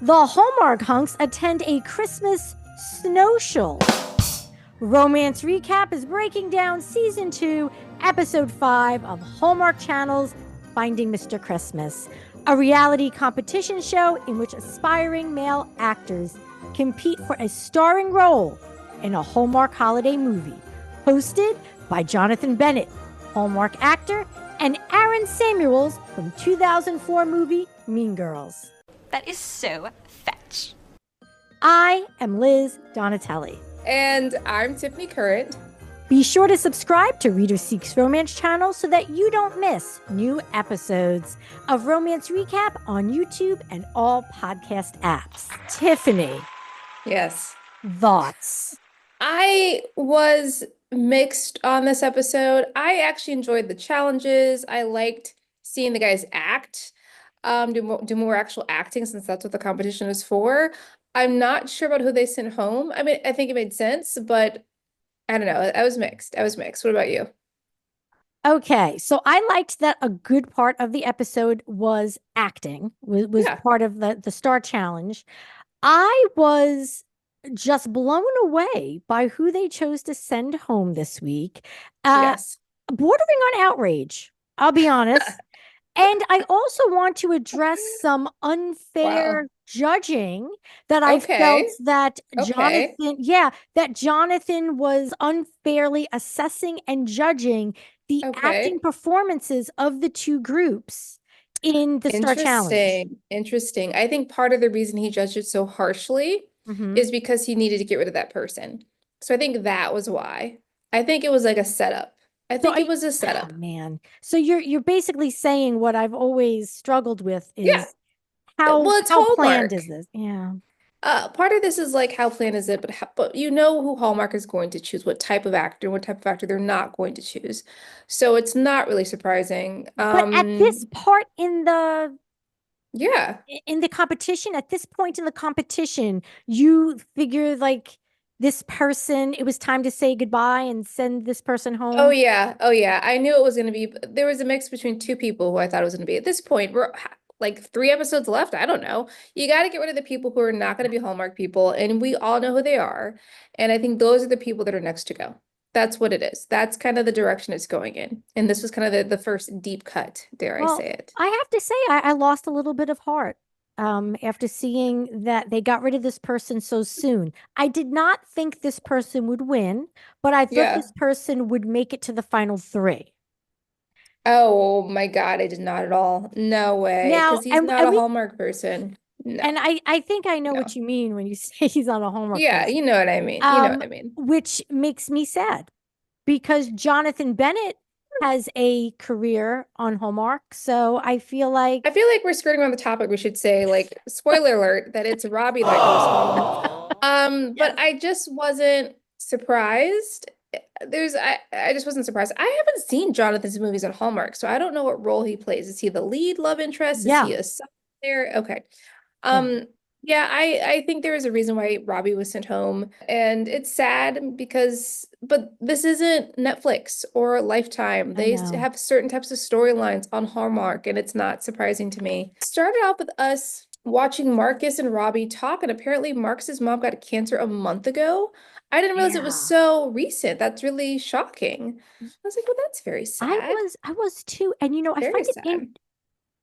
The Hallmark hunks attend a Christmas snowshow. Romance Recap is breaking down season 2, episode 5 of Hallmark Channel's Finding Mr. Christmas, a reality competition show in which aspiring male actors compete for a starring role in a Hallmark holiday movie, hosted by Jonathan Bennett, Hallmark actor, and Aaron Samuels from 2004 movie Mean Girls. That is so fetch. I am Liz Donatelli. And I'm Tiffany Current. Be sure to subscribe to Reader Seeks Romance channel so that you don't miss new episodes of Romance Recap on YouTube and all podcast apps. Tiffany. Yes. Thoughts? I was mixed on this episode. I actually enjoyed the challenges. I liked seeing the guys act, do more actual acting, since that's what the competition is for. I'm not sure about who they sent home. I mean, I think it made sense, but I don't know. I was mixed. What about you? Okay, so I liked that a good part of the episode was acting, was Yeah. part of the Star Challenge. I was just blown away by who they chose to send home this week. Yes. Bordering on outrage, I'll be honest. And I also want to address some unfair judging that I felt that Jonathan was unfairly assessing and judging the acting performances of the two groups in the Star Challenge. Interesting. I think part of the reason he judged it so harshly is because he needed to get rid of that person. So I think that was why. I think it was like a setup. I think it was a setup. Oh, man. So you're basically saying what I've always struggled with is how planned is this? Yeah. Part of this is like how planned is it, but you know who Hallmark is going to choose, what type of actor they're not going to choose. So it's not really surprising. But at this part in the competition, at this point in the competition, you figure like this person, it was time to say goodbye and send this person home. Oh yeah. I knew it was going to be, there was a mix between two people who I thought it was going to be. At this point, we're like 3 episodes left. I don't know. You got to get rid of the people who are not going to be Hallmark people, and we all know who they are. And I think those are the people that are next to go. That's what it is. That's kind of the direction it's going in. And this was kind of the first deep cut, dare I say it. I have to say, I lost a little bit of heart after seeing that they got rid of this person so soon. I did not think this person would win, but I thought this person would make it to the final 3. Oh my God, I did not at all. No way. Because he's not a Hallmark person. No. And I think I know what you mean when you say he's on a Hallmark person. You know what I mean. Which makes me sad because Jonathan Bennett has a career on Hallmark. So I feel like we're skirting on the topic. We should say, like, spoiler alert, that it's Robbie that goes home. But I just wasn't surprised. I just wasn't surprised. I haven't seen Jonathan's movies on Hallmark, so I don't know what role he plays. Is he the lead love interest? Is he a sub there? Okay. I think there is a reason why Robbie was sent home, and it's sad but this isn't Netflix or Lifetime. They have certain types of storylines on Hallmark, and it's not surprising to me. It started off with us watching Marcus and Robbie talk, and apparently Marcus's mom got cancer a month ago. I didn't realize it was so recent. That's really shocking. I was like, well, that's very sad. I was too. And I find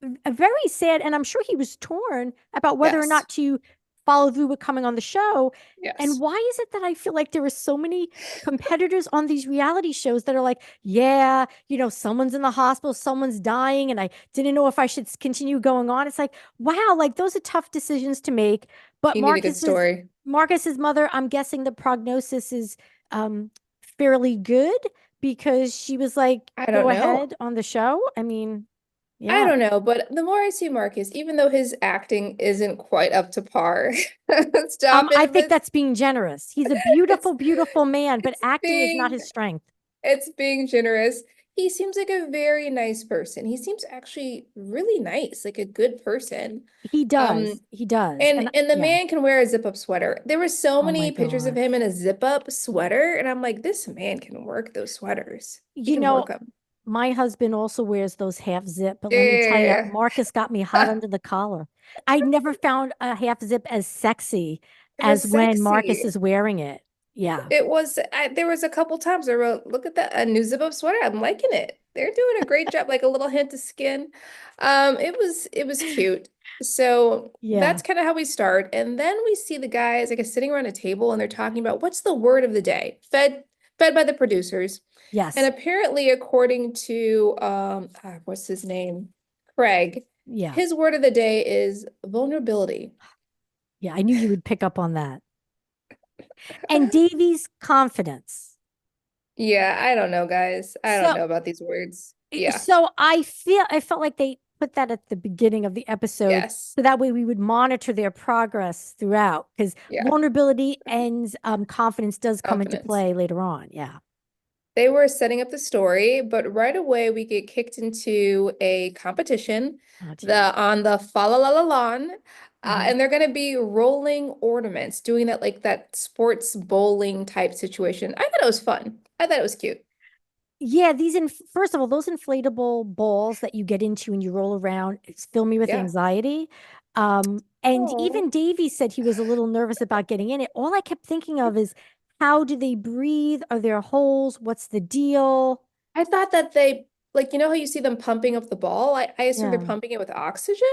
it very sad, and I'm sure he was torn about whether or not to follow through with coming on the show. And why is it that I feel like there are so many competitors on these reality shows that are like, someone's in the hospital, someone's dying, and I didn't know if I should continue going on. It's like, wow, like those are tough decisions to make. But Marcus's mother, I'm guessing the prognosis is fairly good because she was like, go ahead on the show. I mean, I don't know, but the more I see Marcus, even though his acting isn't quite up to par, I think that's being generous. He's a beautiful, beautiful man, but acting is not his strength. It's being generous. He seems like a very nice person. He seems actually really nice, like a good person. He does. He does. And the man can wear a zip-up sweater. There were so many pictures of him in a zip-up sweater, and I'm like, this man can work those sweaters. He can work them. My husband also wears those half zip, but Yeah, let me tell you, yeah, Marcus got me hot yeah. under the collar. I never found a half zip as sexy It was as when Marcus sexy. is wearing it. Yeah. It was, there was a couple times I wrote, look at that, a new zip up sweater. I'm liking it. They're doing a great job, like a little hint of skin. It was cute. So Yeah. that's kind of how we start. And then we see the guys, I guess, sitting around a table and they're talking about what's the word of the day, fed by the producers. And Yes. apparently, according to what's his name? Craig, Yeah. his word of the day is vulnerability. Yeah. I knew you would pick up on that. And Davey's confidence. Yeah, I don't know, guys. I don't So, know about these words. Yeah. so I felt like they put that at the beginning of the episode. Yes. So that way we would monitor their progress throughout because Yeah. vulnerability and confidence does come into Confidence. play later on. Yeah. They were setting up the story, but right away we get kicked into a competition, Oh, the geez. on the Fa La La La Lawn, Mhm. and they're gonna be rolling ornaments, doing that like that sports bowling type situation. I thought it was fun. I thought it was cute. Yeah, first of all, those inflatable balls that you get into and you roll around, it's fill me with Yeah. anxiety. And Oh, even Davey said he was a little nervous about getting in it. All I kept thinking of is how do they breathe? Are there holes? What's the deal? I thought that they like how you see them pumping up the ball. I assume they're Yeah. pumping it with oxygen.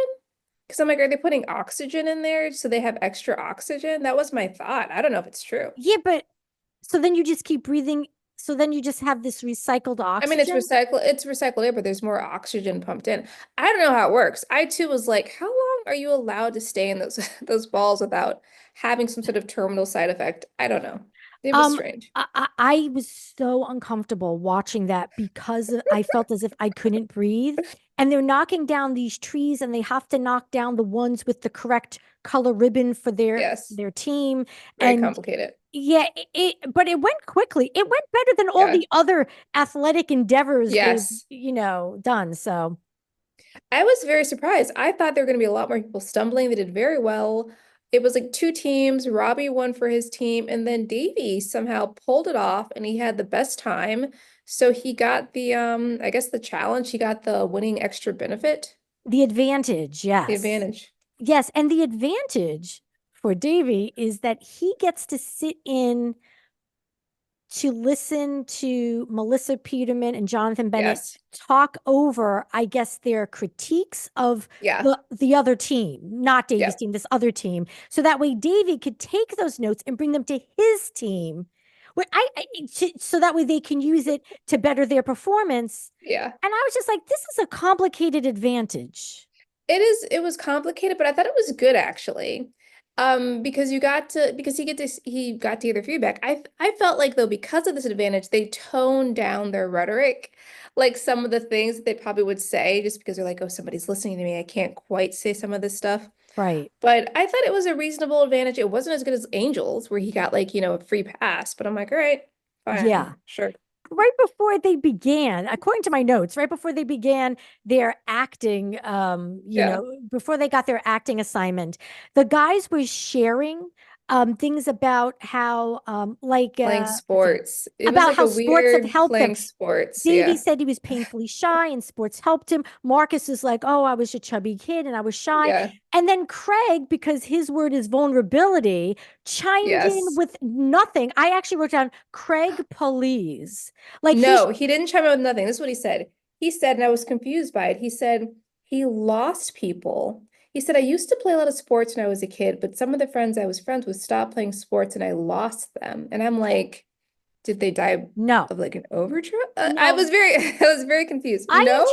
Because I'm like, are they putting oxygen in there so they have extra oxygen? That was my thought. I don't know if it's true. Yeah, but so then you just keep breathing. So then you just have this recycled I mean, oxygen. it's recycled air, but there's more oxygen pumped in. I don't know how it works. I too was like, how long are you allowed to stay in those those balls without having some sort of terminal side effect? I don't know. It was Um, strange. I was so uncomfortable watching that because I felt as if I couldn't breathe. And they're knocking down these trees, and they have to knock down the ones with the correct color ribbon for Yes, their team. very And complicated. yeah, but it went quickly. It went better than all Yeah. the other athletic endeavors they've, Yes. done. So I was very surprised. I thought there were going to be a lot more people stumbling. They did very well. It was like two teams. Robbie won for his team, and then Davey somehow pulled it off, and he had the best time. So he got the I guess the challenge. He got the winning extra benefit, the advantage, the yes. advantage. Yes, and the advantage for Davy is that he gets to sit in to listen to Melissa Peterman and Jonathan Bennett Yes. talk over, I guess, their critiques of Yeah. the other team, not Davy's Yeah. team, this other team. So that way Davy could take those notes and bring them to his team. So that way they can use it to better their performance. Yeah. And I was just like, this is a complicated advantage. It was complicated, but I thought it was good actually. Because he got to hear their feedback. I felt like though, because of this advantage, they toned down their rhetoric, like some of the things that they probably would say, just because they're like, oh, somebody's listening to me. I can't quite say some of this stuff. Right. But I thought it was a reasonable advantage. It wasn't as good as Angels, where he got like, a free pass, but I'm like, all right, Yeah. fine, sure. Right before they began, according to my notes, right before they began their acting, Yeah. before they got their acting assignment, the guys were sharing things about how Playing let's see, sports. It was about like how a sports have weird helped them. playing sports. Davey Yeah. said he was painfully shy and sports helped him. Marcus is like, oh, I was a chubby kid and I was shy. Yeah. And then Craig, because his word is vulnerability, chimed in Yes. with nothing. I actually wrote down Craig, please. Like he, No, he didn't chime in with nothing. This is what he said. He said, and I was confused by it. He said he lost people. He said, I used to play a lot of sports when I was a kid, but some of the friends I was friends with stopped playing sports and I lost them. And I'm like, did they die no, of like an overdose? I no, was very, I was very confused. I No?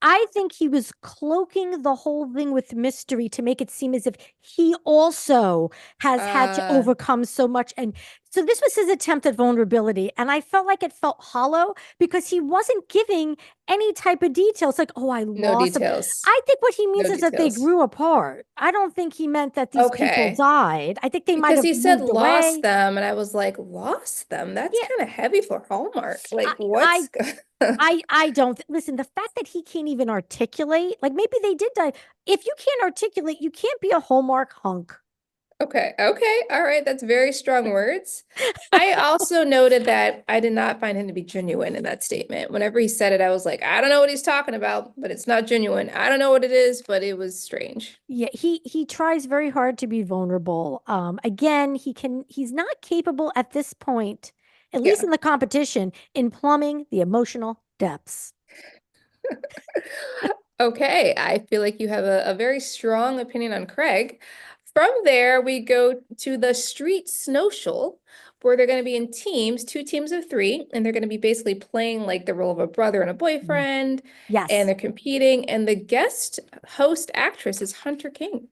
I think he was cloaking the whole thing with mystery to make it seem as if he also has had to Uh, overcome so much. And so this was his attempt at vulnerability. And I felt like it felt hollow because he wasn't giving any type of details like, oh, I no lost them. details. I think what he No means is that they details. grew apart. I don't think he meant that these people Okay. died. I think they might Because have he said moved lost away. them, and I was like, lost them? That's Yeah. kind of heavy for Hallmark. I, Like, I what's I don't listen. The fact that he can't even articulate, like maybe they did die. If you can't articulate, you can't be a Hallmark hunk. Okay. Okay. All right. That's very strong words. I also noted that I did not find him to be genuine in that statement. Whenever he said it, I was like, I don't know what he's talking about, but it's not genuine. I don't know what it is, but it was strange. Yeah, he tries very hard to be vulnerable. Again, he's not capable at this point, at least Yeah. in the competition, in plumbing the emotional depths. Okay. I feel like you have a very strong opinion on Craig. From there, we go to the street snowshoal, where they're going to be in teams, two teams of three, and they're going to be basically playing like the role of a brother and a Mm. boyfriend, and Yes. they're competing. And the guest host actress is Hunter King.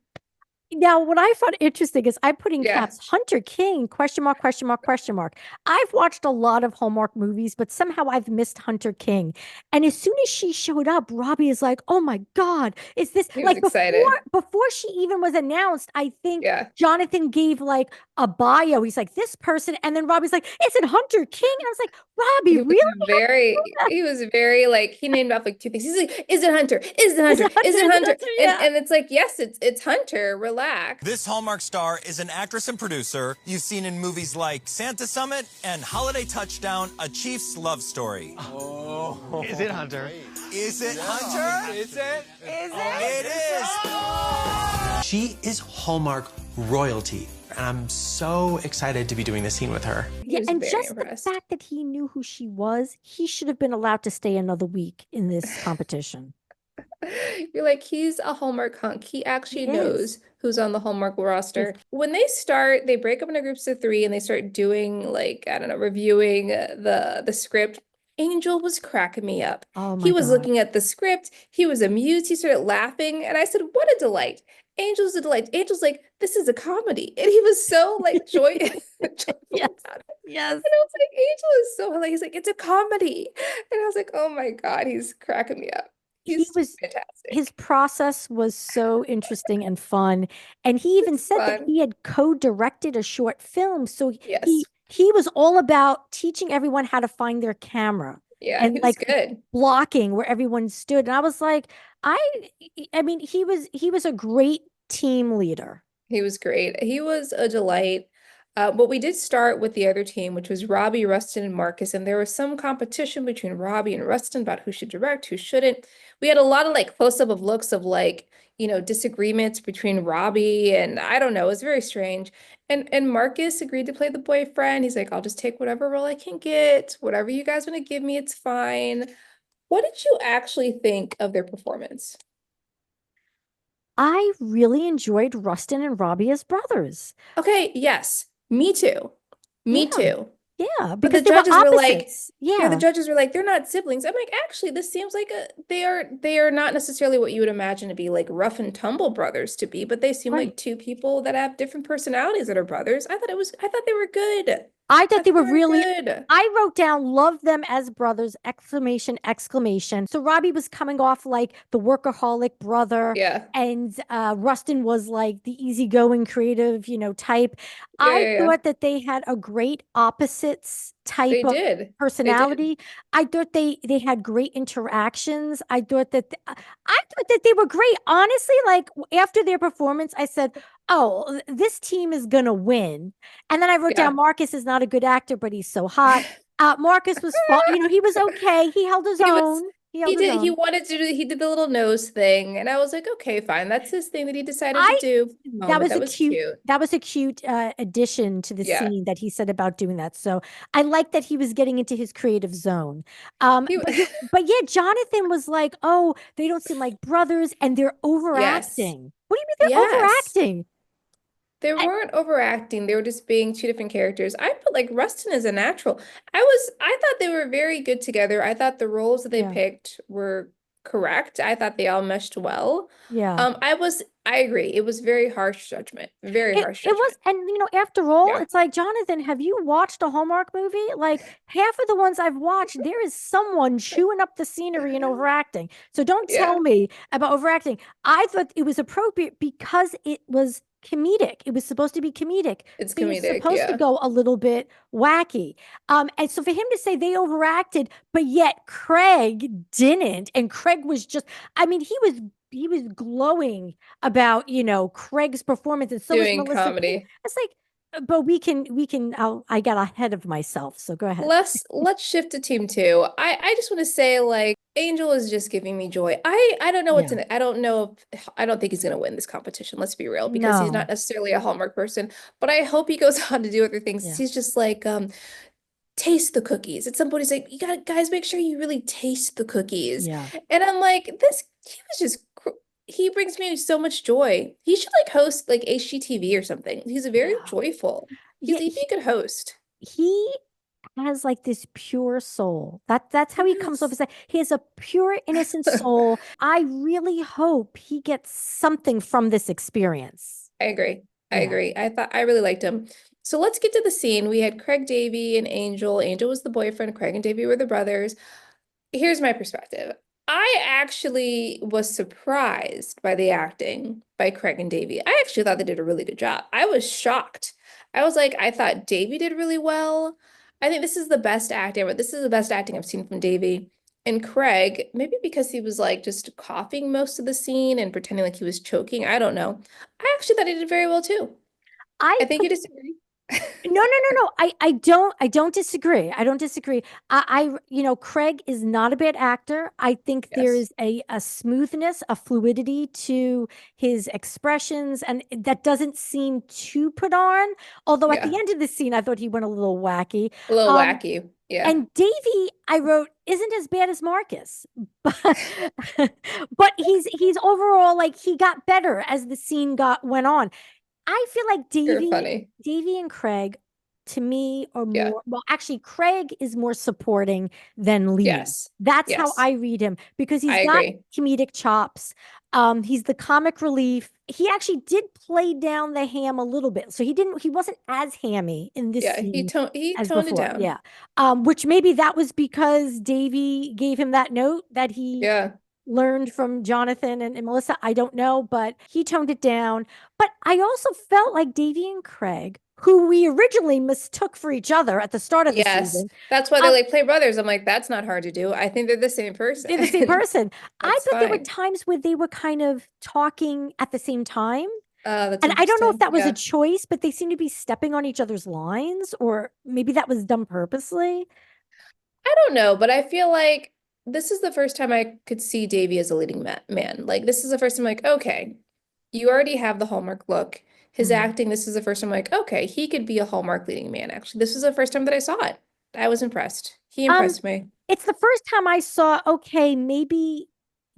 Now, what I found interesting is I put in Yeah, caps Hunter King, question mark, question mark, question mark. I've watched a lot of Hallmark movies, but somehow I've missed Hunter King. And as soon as she showed up, Robbie is like, "Oh my God, is this he was like excited. before she even was announced, I think Yeah. Jonathan gave like a bio. He's like, this person, and then Robbie's like, "Is it Hunter King?" And I was like, Robbie, really? He was very like he named off like two things. He's like, is it Hunter? Is it Is Hunter? it Hunter? Is it Is it Hunter? Hunter? Yeah. And it's like, yes, it's Hunter. Relax. This Hallmark star is an actress and producer you've seen in movies like Santa Summit and Holiday Touchdown, A Chief's Love Story. Oh. Is it Hunter? Is it Hunter? Is it? Is it? It is. She is Hallmark royalty, and I'm so excited to be doing this scene with her. Yeah, was and very just impressed. the fact that he knew who she was, he should have been allowed to stay another week in this competition. You're like, he's a Hallmark hunk. He actually He is. knows who's on the Hallmark roster. Yes. When they start, they break up into groups of three and they start doing like, I don't know, reviewing the script. Angel was cracking me up. Oh He my was God. looking at the script, he was amused, he started laughing, and I said, "What a delight." Angel's a delight. Angel's like, "This is a comedy." And he was so like joyful Yes. about it. Yes. And I was like, Angel is so like, he's like, "It's a comedy." And I was like, oh my God, he's cracking me up. He He's was fantastic. His process was so interesting and fun. And he even It's said that fun. he had co-directed a short film. So Yes. he was all about teaching everyone how to find their camera Yeah, and he was like good. blocking where everyone stood. And I was like, I I mean, he was a great team leader. He was great. He was a delight. But we did start with the other team, which was Robbie, Rustin, and Marcus. And there was some competition between Robbie and Rustin about who should direct, who shouldn't. We had a lot of like close-up of looks of like, disagreements between Robbie and I don't know, it was very strange. And Marcus agreed to play the boyfriend. He's like, I'll just take whatever role I can get, whatever you guys want to give me, it's fine. What did you actually think of their performance? I really enjoyed Rustin and Robbie as brothers. Okay, yes, me too. Me Yeah. too. Yeah, But the because they were judges were like, opposites. the Yeah. judges were like, they're not siblings. I'm like, actually, this seems like they are not necessarily what you would imagine to be like rough and tumble brothers to be, but they seem Right. like two people that have different personalities that are brothers. I thought they were good. I I thought thought they were they were really, good. I wrote down love them as brothers, exclamation, exclamation. So Robbie was coming off like the workaholic brother, Yeah. and Rustin was like the easygoing, creative, type. Yeah, I yeah, yeah. thought that they had a great opposites type They of did. They did. personality. I thought they had great interactions. I thought that they were great. Honestly, like after their performance, I said, "Oh, this team is gonna win." And then I wrote down Yeah. Marcus is not a good actor, but he's so hot. Marcus was fun. He was okay. He held his He was own. He held his he own. wanted to do he did the little nose thing and I was like, okay, fine. That's his thing that he decided to I do for the that moment. was That a was cute cute. that was a cute addition to the Yeah. scene that he said about doing that. So I like that he was getting into his creative zone. He But yeah, Jonathan was like, "Oh, they don't seem like brothers, and they're Yes. overacting." What do you mean they're Yes. overacting? They I, weren't overacting. They were just being two different characters. I put like Rustin as a natural. I thought they were very good together. I thought the roles that they yeah, picked were correct. I thought they all meshed well. yeah. I agree. It was very harsh judgment. Very harsh It was, judgment. and after all, Yeah. it's like, Jonathan, have you watched a Hallmark movie? Like half of the ones I've watched, there is someone chewing up the scenery and overacting. So don't tell Yeah. me about overacting. I thought it was appropriate because it was comedic. It was supposed to be comedic. It's He was comedic, supposed to go a little bit wacky. And so for him to say they overacted, but yet Craig didn't, and Craig was just, I mean, he was glowing about, Craig's performance, and so was doing Melissa. comedy. It's like, but we can, I got ahead of myself. So go ahead. Let's shift to team two. I just want to say, like, Angel is just giving me joy. I don't know what's in it. I don't know if, I don't think he's gonna win this competition, let's be real, because he's not necessarily a Hallmark person, but I hope he goes on to do other things. He's just like, taste the cookies. At some point he's like, you gotta, guys, make sure you really taste the cookies. And I'm like, he brings me so much joy. He should like host like HGTV or something. He's a very joyful. He'd be a good host. He has like this pure soul. That's how he comes off. He has a pure, innocent soul. I really hope he gets something from this experience. I agree. I really liked him. So let's get to the scene. We had Craig, Davey, and Angel. Angel was the boyfriend. Craig and Davey were the brothers. Here's my perspective. I actually was surprised by the acting by Craig and Davey. I actually thought they did a really good job. I was shocked. I was like, I thought Davey did really well. I think this is the best acting, but this is the best acting I've seen from Davey. And Craig, maybe because he was like just coughing most of the scene and pretending like he was choking. I don't know. I actually thought he did very well too. I think you disagree. No. I don't disagree. I don't disagree. Craig is not a bad actor. I think there is a smoothness, a fluidity to his expressions, and that doesn't seem too put on. Although at the end of the scene, I thought he went a little wacky. A little wacky. Yeah. And Davey, I wrote, isn't as bad as Marcus, but he's overall, like, he got better as the scene went on. I feel like Davey and Craig, to me, are more, well, actually, Craig is more supporting than lead. That's how I read him, because he's got comedic chops. He's the comic relief. He actually did play down the ham a little bit. So he wasn't as hammy in this scene. He toned it down. Yeah. Which maybe that was because Davey gave him that note that he learned from Jonathan and Melissa. I don't know, but he toned it down. But I also felt like Davey and Craig, who we originally mistook for each other at the start of the season. That's why they play brothers. I'm like, that's not hard to do. I think they're the same person. They're the same person. I thought there were times where they were kind of talking at the same time. And I don't know if that was a choice, but they seem to be stepping on each other's lines, or maybe that was done purposely. I don't know, but I feel like this is the first time I could see Davey as a leading man. Like, this is the first time, like, okay, you already have the Hallmark look. His acting, this is the first time, like, okay, he could be a Hallmark leading man, actually. This was the first time that I saw it. I was impressed. He impressed me. It's the first time I saw, okay, maybe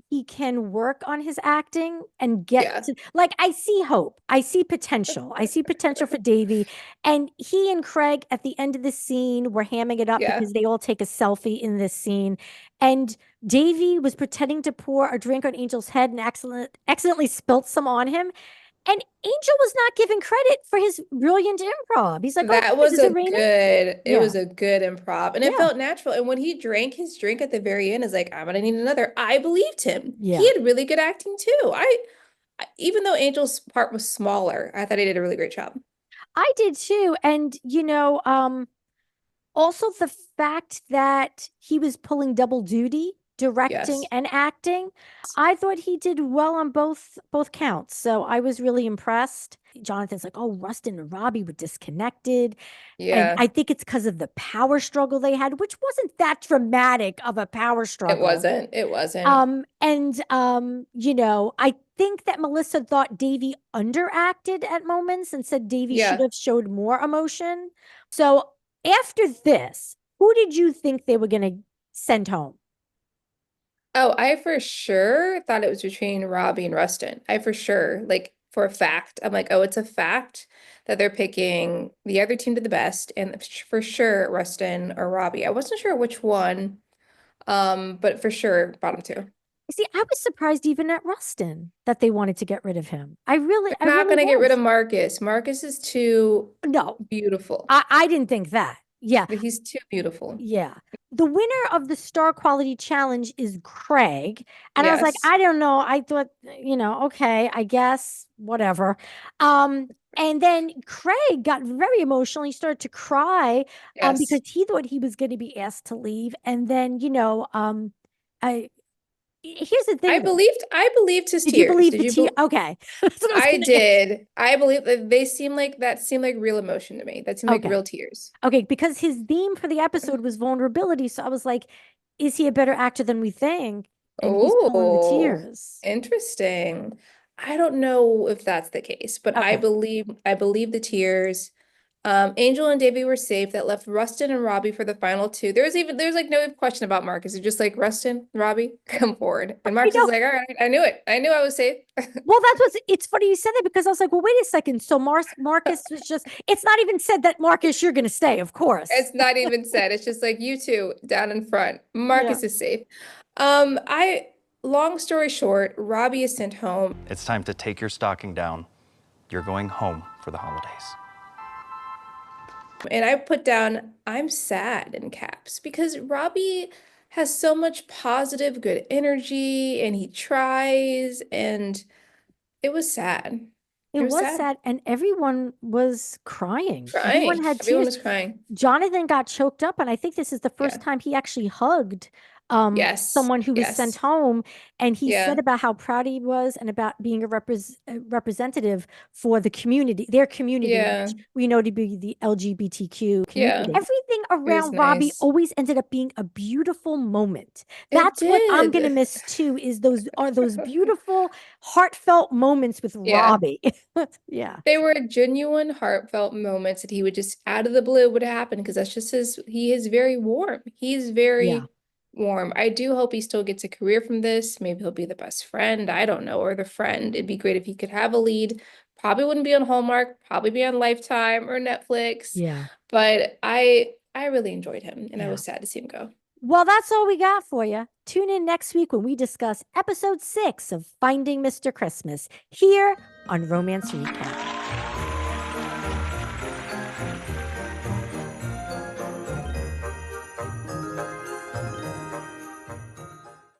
he can work on his acting and get to, like, I see hope. I see potential. I see potential for Davey. And he and Craig at the end of the scene were hamming it up because they all take a selfie in this scene. And Davey was pretending to pour a drink on Angel's head and accidentally spilt some on him. And Angel was not given credit for his brilliant improv. He's like, that was a good, it was a good improv. And it felt natural. And when he drank his drink at the very end, is like, I'm going to need another. I believed him. He had really good acting too. Even though Angel's part was smaller, I thought he did a really great job. I did too. And, also the fact that he was pulling double duty, directing and acting, I thought he did well on both counts. So I was really impressed. Jonathan's like, oh, Rustin and Robbie were disconnected. And I think it's because of the power struggle they had, which wasn't that dramatic of a power struggle. It wasn't. I think that Melissa thought Davey underacted at moments and said Davey should have showed more emotion. So after this, who did you think they were going to send home? Oh, I for sure thought it was between Robbie and Rustin. I for sure, like, for a fact, I'm like, oh, it's a fact that they're picking the other team to the best, and for sure Rustin or Robbie. I wasn't sure which one, but for sure bottom two. See, I was surprised even at Rustin that they wanted to get rid of him. They're not going to get rid of Marcus. Marcus is too beautiful. I didn't think that. Yeah. But he's too beautiful. Yeah. the winner of the Star Quality Challenge is Craig. And I was like, I don't know. I thought, okay, I guess, whatever. And then Craig got very emotional. He started to cry because he thought he was going to be asked to leave. And then, here's the thing. I believed his tears. Did you believe the tears? Okay. I did. I believe that seemed like real emotion to me. That seemed like real tears. Okay, because his theme for the episode was vulnerability. So I was like, is he a better actor than we think? And he's pulling the tears. Interesting. I don't know if that's the case, but I believe the tears. Angel and Davy were safe. That left Rustin and Robbie for the final two. There's like no question about Marcus. It's just like, Rustin, Robbie, come forward. And Marcus is like, all right, I knew it. I knew I was safe. Well, it's funny you said that, because I was like, well, wait a second. So Marcus was just, it's not even said that, Marcus, you're going to stay, of course. It's not even said. It's just like, you two down in front. Marcus is safe. Long story short, Robbie is sent home. It's time to take your stocking down. You're going home for the holidays. And I put down, I'm sad in caps, because Robbie has so much positive, good energy, and he tries, and it was sad. It was sad, and everyone was crying. Everyone was crying. Jonathan got choked up, and I think this is the first time he actually hugged someone who was sent home, and he said about how proud he was and about being a representative for the community, their community, which we know to be the LGBTQ community. Everything around Robbie always ended up being a beautiful moment. That's what I'm gonna miss too, is those beautiful heartfelt moments with Robbie. They were genuine heartfelt moments that he would just out of the blue would happen, because that's just he is very warm. He's very warm. I do hope he still gets a career from this. Maybe he'll be the best friend. I don't know, or the friend. It'd be great if he could have a lead. Probably wouldn't be on Hallmark, probably be on Lifetime or Netflix. But I really enjoyed him, and I was sad to see him go. Well, that's all we got for you. Tune in next week when we discuss episode 6 of Finding Mr. Christmas here on Romance Recap.